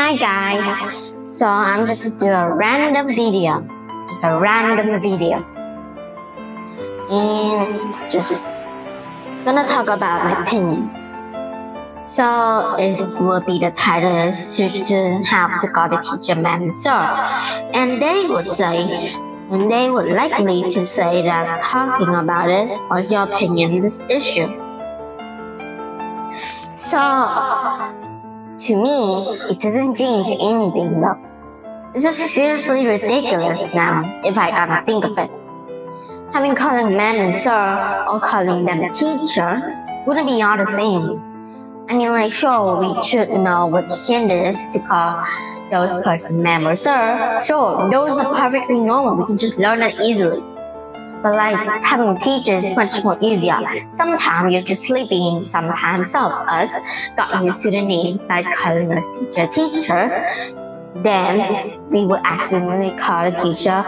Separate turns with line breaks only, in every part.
Hi guys, so I'm just doing a random video, and just gonna talk about my opinion. So it will be the title is students have to call the teacher ma'am and sir, and they would likely to say that talking about it, what's your opinion on this issue? So to me, it doesn't change anything though. It's just seriously ridiculous now if I gotta think of it. Having calling ma'am and sir or calling them teacher wouldn't be all the same. I mean, like, sure, we should know which gender is to call those person ma'am or sir. Sure, those are perfectly normal. We can just learn it easily. But like, having teachers is much more easier. Sometimes you're just sleeping. Sometimes some of us got used to the name by calling us teacher. Then we would accidentally call the teacher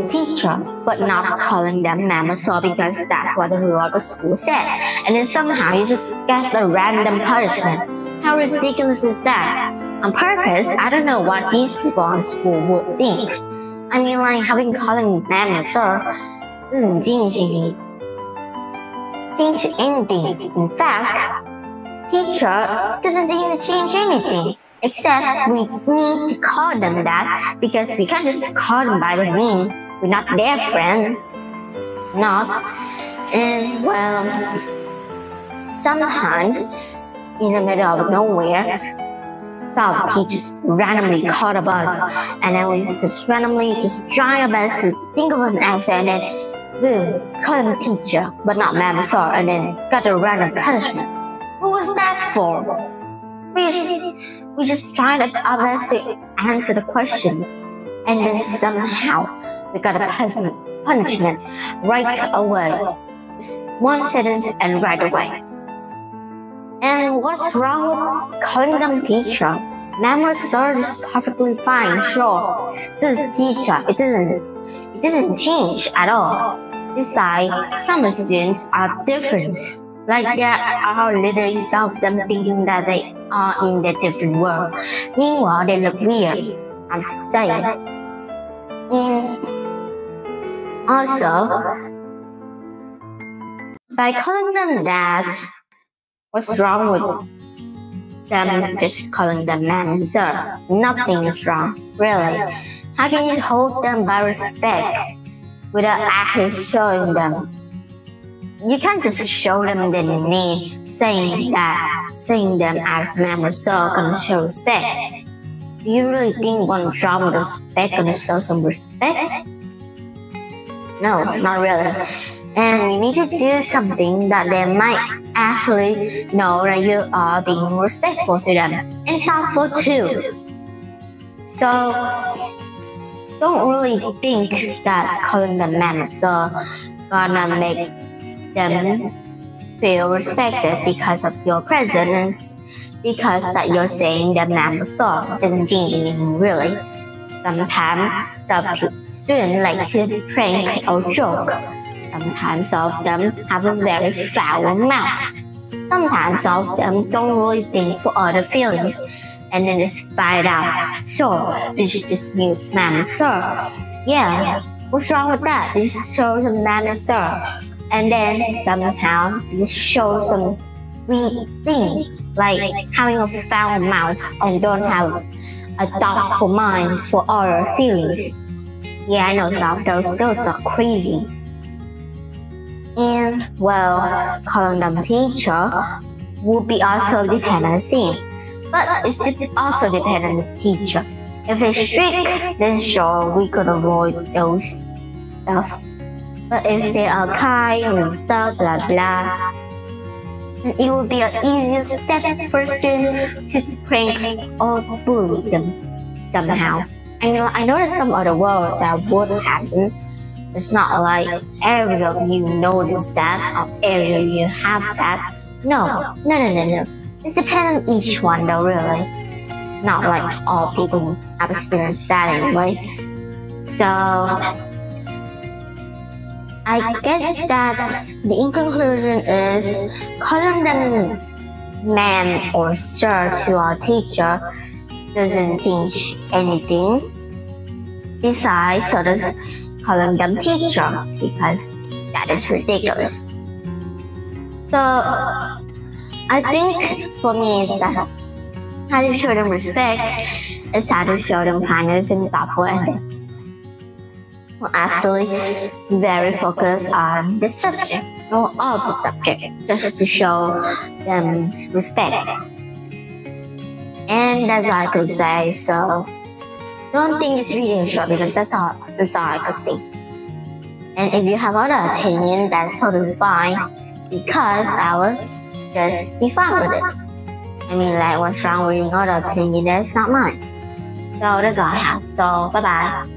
teacher, but not calling them ma'am or sir because that's what the rule of the school said. And then somehow you just get a random punishment. How ridiculous is that? On purpose, I don't know what these people in school would think. I mean, like, having calling ma'am and sir doesn't change anything. In fact, teacher doesn't even change anything. Except we need to call them that because we can't just call them by the name. We're not their friend. Not. And well, sometimes in the middle of nowhere, some teachers randomly call a bus, and then we just randomly just try our best to think of an answer, and then boom, call them teacher, but not ma'am or sir, and then got a random punishment. What was that for? We just tried our best to answer the question, and then somehow we got a punishment right away. Just one sentence and right away. And what's wrong with calling them teacher? Ma'am or sir is perfectly fine, sure. So is teacher. It doesn't change at all. Besides, some students are different. Like there are literally some of them thinking that they are in a different world. Meanwhile, they look weird. I'm saying. And also, by calling them that, what's wrong with them just calling them ma'am and sir? Nothing is wrong, really. How can you hold them by respect without actually showing them? You can't just show them the name, saying them as ma'am or sir gonna show respect. Do you really think one drop of respect gonna show some respect? No, not really. And we need to do something that they might actually know that you are being respectful to them and thoughtful too. So don't really think that calling them ma'am or sir gonna make them feel respected because of your presence, because that you're saying that ma'am or sir doesn't change anything really. Sometimes some students like to prank or joke. Sometimes some of them have a very foul mouth. Sometimes some of them don't really think for other feelings and then just spit it out. So they should just use ma'am or sir. Yeah, what's wrong with that? They just show them ma'am or sir. And then somehow just show some weird thing like having a foul mouth and don't have a thoughtful mind for other feelings. Yeah, I know some of those are crazy. And well, calling them teacher would be also depend on the same, but it's also depend on the teacher. If they're strict, then sure we could avoid those stuff. But if they are kind and stuff, blah blah, it would be an easier step for a student to prank or bully them somehow. I mean, I know there's some other world that would happen. It's not like every of you notice that or every of you have that. No. It depends on each one though, really. Not like all people have experienced that anyway. So I guess that the in conclusion is calling them ma'am or sir to our teacher doesn't teach anything. Besides, others calling them teacher because that is ridiculous. So I think for me is that how to show them respect is how to show them kindness and thoughtful ending. We're actually very focused on the subject or of the subject just to show them respect. And that's all I could say. So don't think it's reading short because that's all I could think. And if you have other opinion, that's totally fine because I will just be fine with it. I mean, like, what's wrong with reading other opinion? That's not mine. So that's all I have. So bye bye.